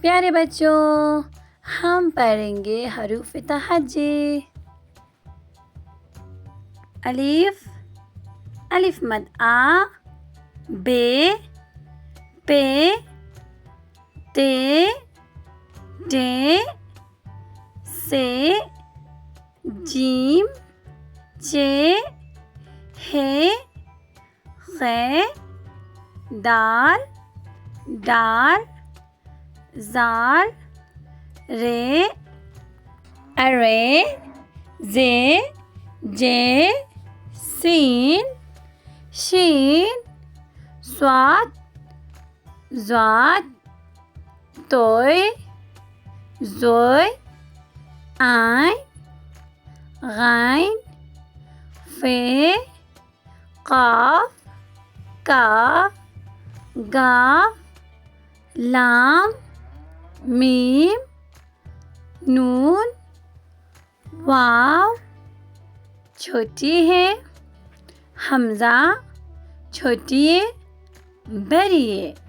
प्यारे बच्चों, हम पढ़ेंगे हरूफ तहज्जी। अलिफ, अलिफ मद आ, बे, पे, ते, टे, से, जीम, चे, हे, खे, दाल, डाल, ज़ाल, रे, अरे, जे, जे, सीन, शीन, स्वाद, ज़ाद, तोय, ज़ोय, आइन, गाइन, फे, काफ, काफ, गाफ, लाम, मीम, नून, वाव, छोटी है, हमज़ा, छोटी है, बड़ी है।